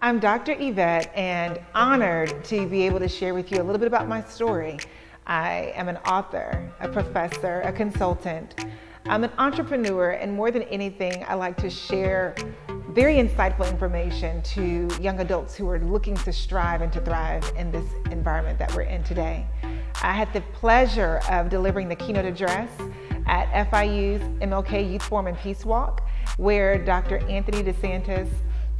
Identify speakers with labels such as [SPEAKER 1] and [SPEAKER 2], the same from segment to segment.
[SPEAKER 1] I'm Dr. Yvette and honored to be able to share with you a little bit about my story. I am an author, a professor, a consultant. I'm an entrepreneur, and more than anything, I like to share very insightful information to young adults who are looking to strive and to thrive in this environment that we're in today. I had the pleasure of delivering the keynote address at FIU's MLK Youth Forum and Peace Walk, where Dr. Anthony DeSantis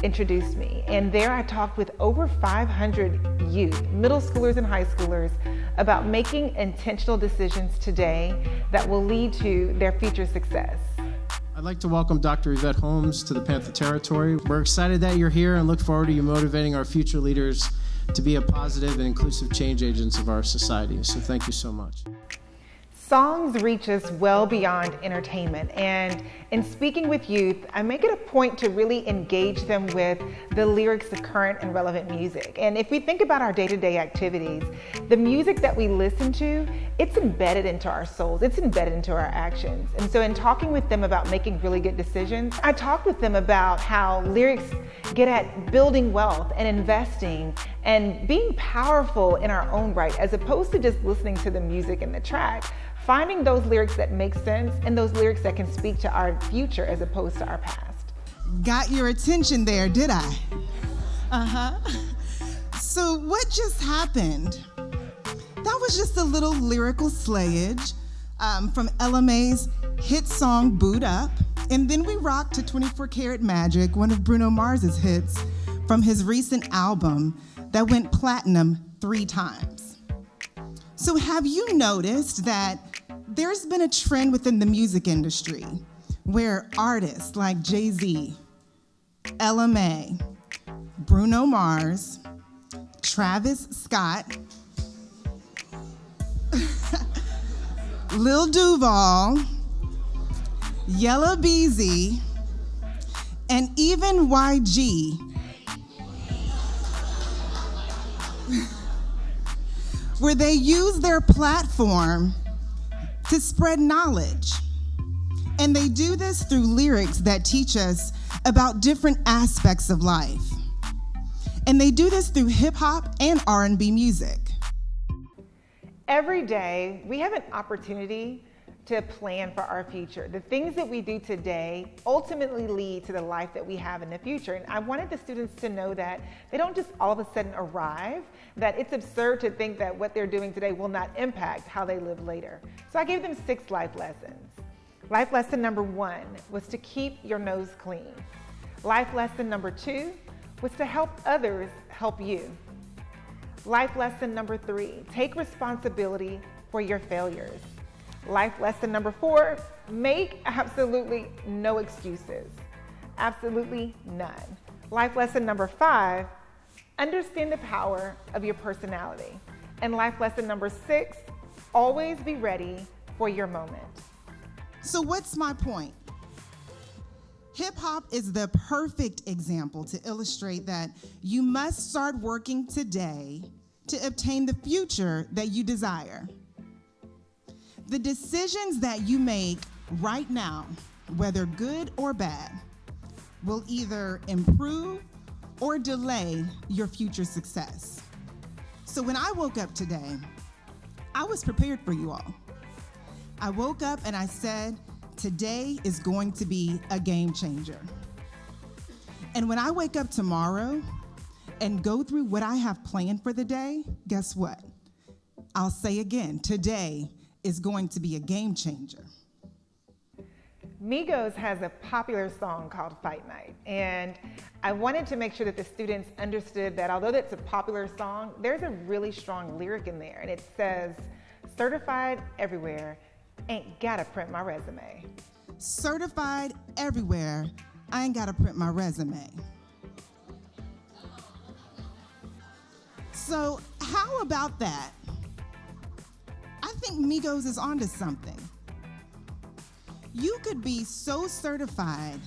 [SPEAKER 1] introduced me. And there I talked with over 500 youth, middle schoolers and high schoolers, about making intentional decisions today that will lead to their future success.
[SPEAKER 2] I'd like to welcome Dr. Yvette Holmes to the Panther Territory. We're excited that you're here and look forward to you motivating our future leaders to be a positive and inclusive change agents of our society. So thank you so much.
[SPEAKER 1] Songs reach us well beyond entertainment, and in speaking with youth, I make it a point to really engage them with the lyrics of current and relevant music. And if we think about our day-to-day activities, the music that we listen to, it's embedded into our souls, it's embedded into our actions. And so in talking with them about making really good decisions, I talked with them about how lyrics get at building wealth and investing and being powerful in our own right, as opposed to just listening to the music and the track. Finding those lyrics that make sense and those lyrics that can speak to our future as opposed to our past.
[SPEAKER 3] Got your attention there, did I? So what just happened? That was just a little lyrical slayage from LMA's hit song, Boot Up. And then we rocked to 24 Karat Magic, one of Bruno Mars's hits from his recent album that went platinum 3 times. So have you noticed that there's been a trend within the music industry where artists like Jay-Z, LMA, Bruno Mars, Travis Scott, Lil Duval, Yella Beezy, and even YG where they use their platform to spread knowledge. And they do this through lyrics that teach us about different aspects of life. And they do this through hip hop and R&B music.
[SPEAKER 1] Every day, we have an opportunity to plan for our future. The things that we do today ultimately lead to the life that we have in the future. And I wanted the students to know that they don't just all of a sudden arrive, that it's absurd to think that what they're doing today will not impact how they live later. So I gave them 6 life lessons. Life lesson number 1 was to keep your nose clean. Life lesson number 2 was to help others help you. Life lesson number 3, take responsibility for your failures. Life lesson number 4, make absolutely no excuses. Absolutely none. Life lesson number 5, understand the power of your personality. And life lesson number 6, always be ready for your moment.
[SPEAKER 3] So what's my point? Hip hop is the perfect example to illustrate that you must start working today to obtain the future that you desire. The decisions that you make right now, whether good or bad, will either improve or delay your future success. So when I woke up today, I was prepared for you all. I woke up and I said, today is going to be a game changer. And when I wake up tomorrow and go through what I have planned for the day, guess what? I'll say again, today is going to be a game changer.
[SPEAKER 1] Migos has a popular song called Fight Night, and I wanted to make sure that the students understood that although that's a popular song, there's a really strong lyric in there, and it says, certified everywhere, ain't gotta print my resume.
[SPEAKER 3] Certified everywhere, I ain't gotta print my resume. So how about that? I think Migos is onto something. You could be so certified,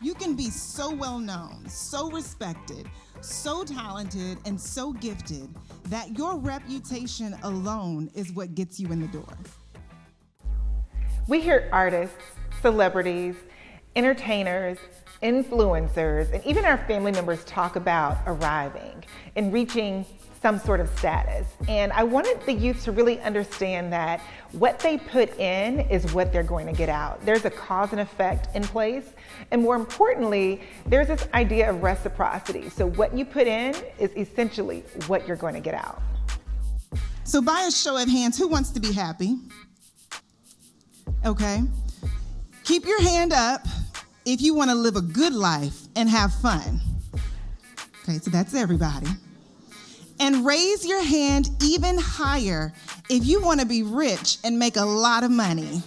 [SPEAKER 3] you can be so well known, so respected, so talented, and so gifted that your reputation alone is what gets you in the door.
[SPEAKER 1] We hear artists, celebrities, entertainers influencers, and even our family members talk about arriving and reaching some sort of status. And I wanted the youth to really understand that what they put in is what they're going to get out. There's a cause and effect in place. And more importantly, there's this idea of reciprocity. So what you put in is essentially what you're going to get out.
[SPEAKER 3] So by a show of hands, who wants to be happy? Okay. Keep your hand up if you want to live a good life and have fun. Okay, so that's everybody. And raise your hand even higher if you want to be rich and make a lot of money.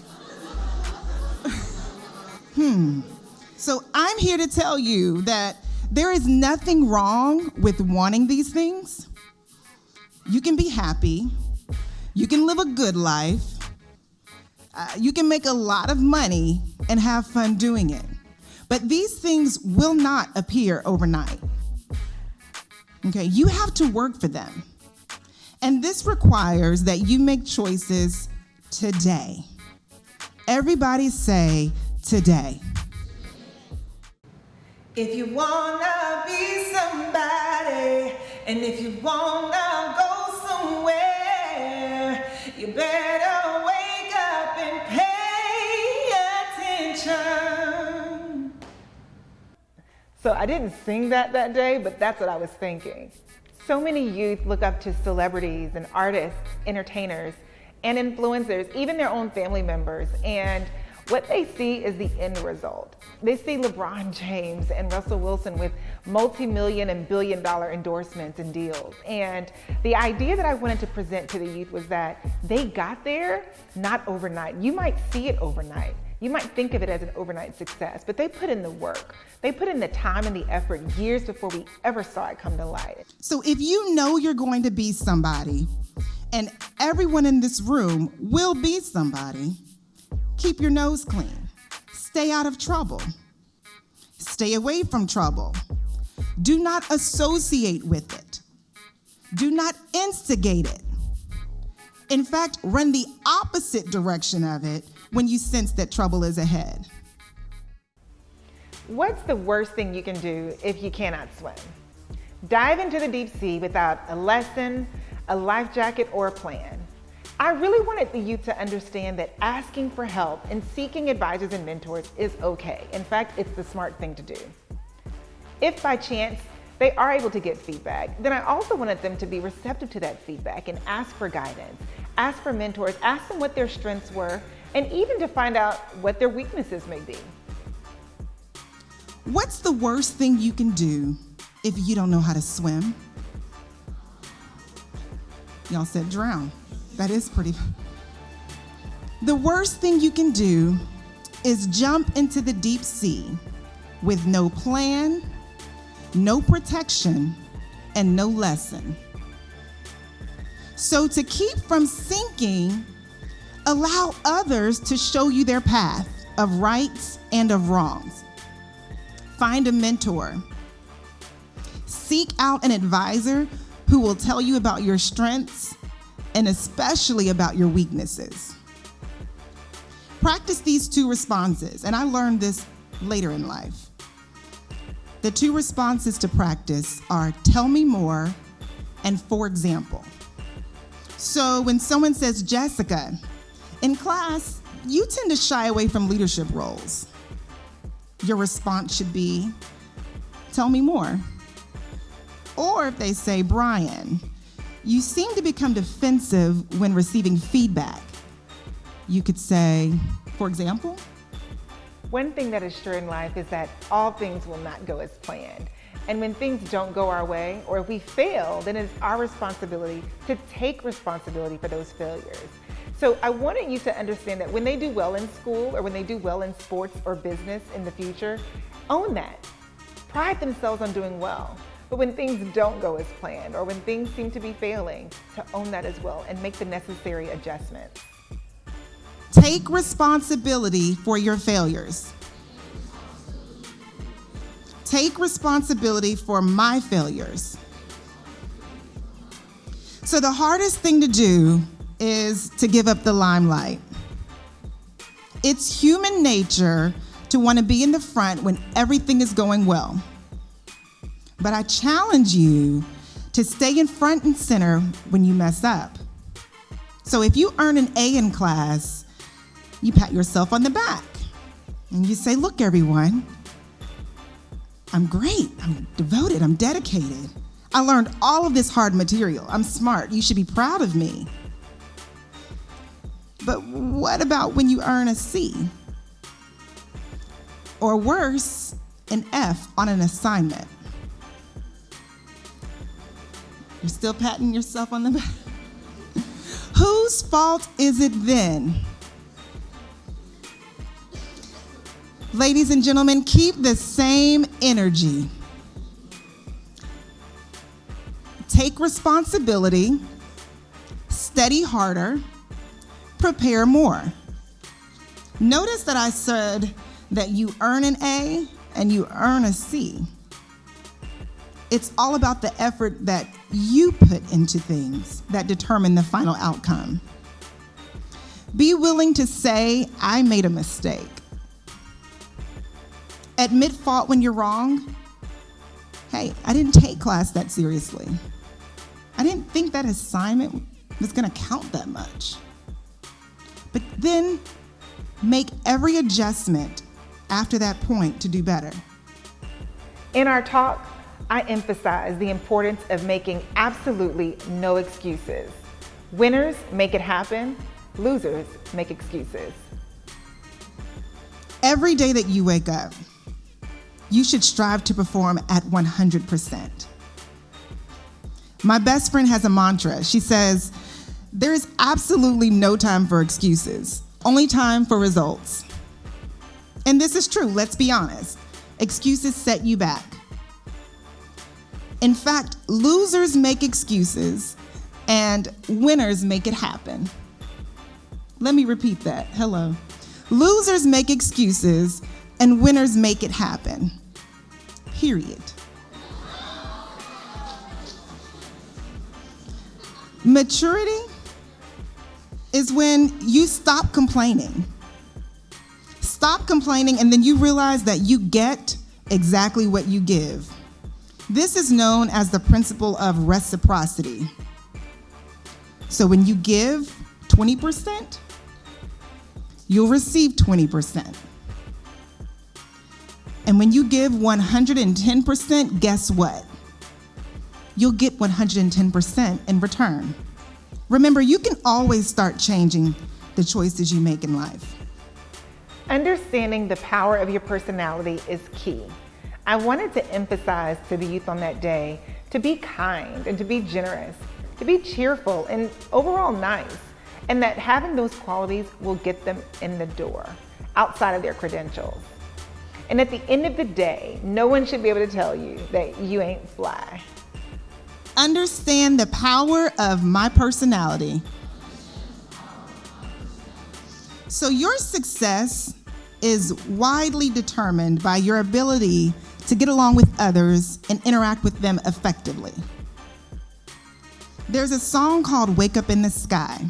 [SPEAKER 3] So I'm here to tell you that there is nothing wrong with wanting these things. You can be happy. You can live a good life. You can make a lot of money and have fun doing it. But these things will not appear overnight. Okay, you have to work for them. And this requires that you make choices today. Everybody say today.
[SPEAKER 4] If you wanna be somebody, and if you wanna go somewhere, you better wake up and pay attention.
[SPEAKER 1] So I didn't sing that day, but that's what I was thinking. So many youth look up to celebrities and artists, entertainers, and influencers, even their own family members. And what they see is the end result. They see LeBron James and Russell Wilson with multi-million and billion-dollar endorsements and deals. And the idea that I wanted to present to the youth was that they got there not overnight. You might see it overnight. You might think of it as an overnight success, but they put in the work. They put in the time and the effort years before we ever saw it come to light.
[SPEAKER 3] So if you know you're going to be somebody, and everyone in this room will be somebody, keep your nose clean. Stay out of trouble. Stay away from trouble. Do not associate with it. Do not instigate it. In fact, run the opposite direction of it when you sense that trouble is ahead.
[SPEAKER 1] What's the worst thing you can do if you cannot swim? Dive into the deep sea without a lesson, a life jacket, or a plan. I really wanted the youth to understand that asking for help and seeking advisors and mentors is okay. In fact, it's the smart thing to do. If by chance they are able to get feedback, then I also wanted them to be receptive to that feedback and ask for guidance, ask for mentors, ask them what their strengths were, and even to find out what their weaknesses may be.
[SPEAKER 3] What's the worst thing you can do if you don't know how to swim? Y'all said drown. That is pretty. The worst thing you can do is jump into the deep sea with no plan, no protection, and no lesson. So to keep from sinking, allow others to show you their path of rights and of wrongs. Find a mentor. Seek out an advisor who will tell you about your strengths and especially about your weaknesses. Practice these two responses, and I learned this later in life. The two responses to practice are tell me more and for example. So when someone says, Jessica, in class, you tend to shy away from leadership roles. Your response should be, tell me more. Or if they say, Brian, you seem to become defensive when receiving feedback. You could say, for example,
[SPEAKER 1] one thing that is sure in life is that all things will not go as planned. And when things don't go our way, or if we fail, then it's our responsibility to take responsibility for those failures. So I wanted you to understand that when they do well in school, or when they do well in sports or business in the future, own that. Pride themselves on doing well. But when things don't go as planned, or when things seem to be failing, to own that as well and make the necessary adjustments.
[SPEAKER 3] Take responsibility for your failures. Take responsibility for my failures. So the hardest thing to do is to give up the limelight. It's human nature to want to be in the front when everything is going well. But I challenge you to stay in front and center when you mess up. So if you earn an A in class, you pat yourself on the back and you say, look, everyone, I'm great, I'm devoted, I'm dedicated. I learned all of this hard material. I'm smart. You should be proud of me. But what about when you earn a C? Or worse, an F on an assignment? You're still patting yourself on the back? Whose fault is it then? Ladies and gentlemen, keep the same energy. Take responsibility, study harder, prepare more. Notice that I said that you earn an A and you earn a C. It's all about the effort that you put into things that determine the final outcome. Be willing to say, I made a mistake. Admit fault when you're wrong. Hey, I didn't take class that seriously. I didn't think that assignment was going to count that much. But then make every adjustment after that point to do better.
[SPEAKER 1] In our talk, I emphasize the importance of making absolutely no excuses. Winners make it happen, losers make excuses.
[SPEAKER 3] Every day that you wake up, you should strive to perform at 100%. My best friend has a mantra. She says, there is absolutely no time for excuses, only time for results. And this is true, let's be honest. Excuses set you back. In fact, losers make excuses and winners make it happen. Let me repeat that. Hello. Losers make excuses and winners make it happen. Period. Maturity is when you stop complaining. Stop complaining, and then you realize that you get exactly what you give. This is known as the principle of reciprocity. So when you give 20%, you'll receive 20%. And when you give 110%, guess what? You'll get 110% in return. Remember, you can always start changing the choices you make in life.
[SPEAKER 1] Understanding the power of your personality is key. I wanted to emphasize to the youth on that day to be kind and to be generous, to be cheerful and overall nice, and that having those qualities will get them in the door, outside of their credentials. And at the end of the day, no one should be able to tell you that you ain't fly.
[SPEAKER 3] Understand the power of my personality. So your success is widely determined by your ability to get along with others and interact with them effectively. There's a song called Wake Up in the Sky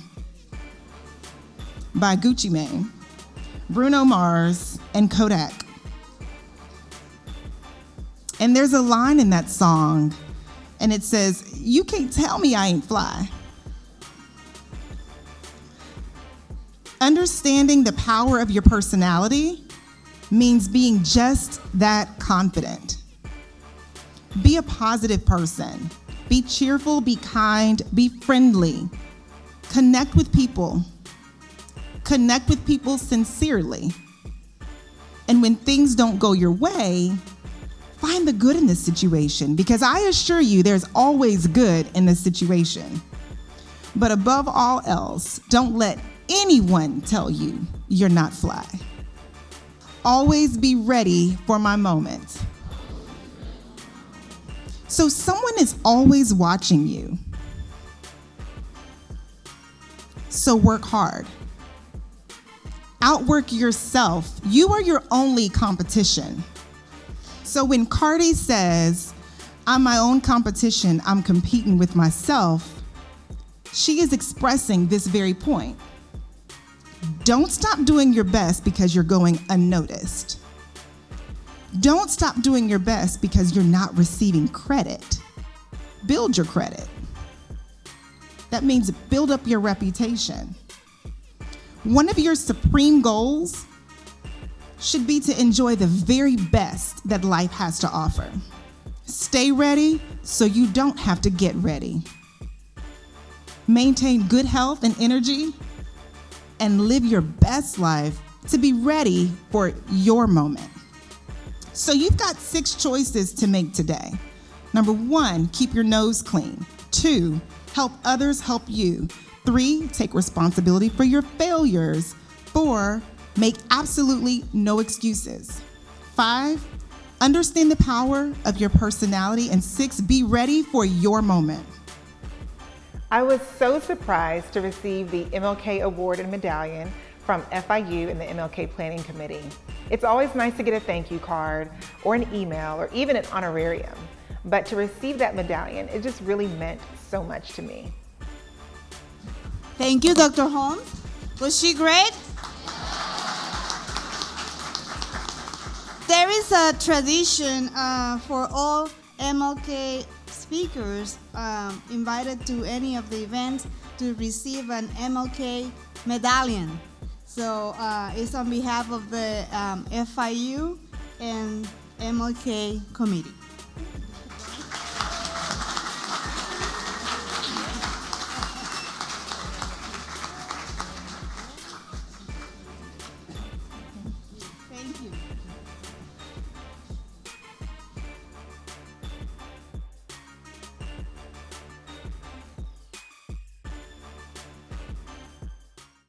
[SPEAKER 3] by Gucci Mane, Bruno Mars, and Kodak. And there's a line in that song, and it says, "You can't tell me I ain't fly." Understanding the power of your personality means being just that confident. Be a positive person. Be cheerful, be kind, be friendly. Connect with people. Connect with people sincerely. And when things don't go your way, find the good in this situation, because I assure you there's always good in this situation. But above all else, don't let anyone tell you you're not fly. Always be ready for my moment. So someone is always watching you. So work hard. Outwork yourself. You are your only competition. So when Cardi says, "I'm my own competition, I'm competing with myself," she is expressing this very point. Don't stop doing your best because you're going unnoticed. Don't stop doing your best because you're not receiving credit. Build your credit. That means build up your reputation. One of your supreme goals should be to enjoy the very best that life has to offer. Stay ready so you don't have to get ready. Maintain good health and energy, and live your best life to be ready for your moment. So you've got 6 choices to make today. Number 1, keep your nose clean. 2, help others help you. 3, take responsibility for your failures. 4, make absolutely no excuses. 5, understand the power of your personality. And 6, be ready for your moment.
[SPEAKER 1] I was so surprised to receive the MLK Award and Medallion from FIU and the MLK Planning Committee. It's always nice to get a thank you card or an email or even an honorarium, but to receive that medallion, it just really meant so much to me.
[SPEAKER 5] Thank you, Dr. Holmes. Was she great? There is a tradition for all MLK speakers invited to any of the events to receive an MLK medallion. So it's on behalf of the FIU and MLK committee.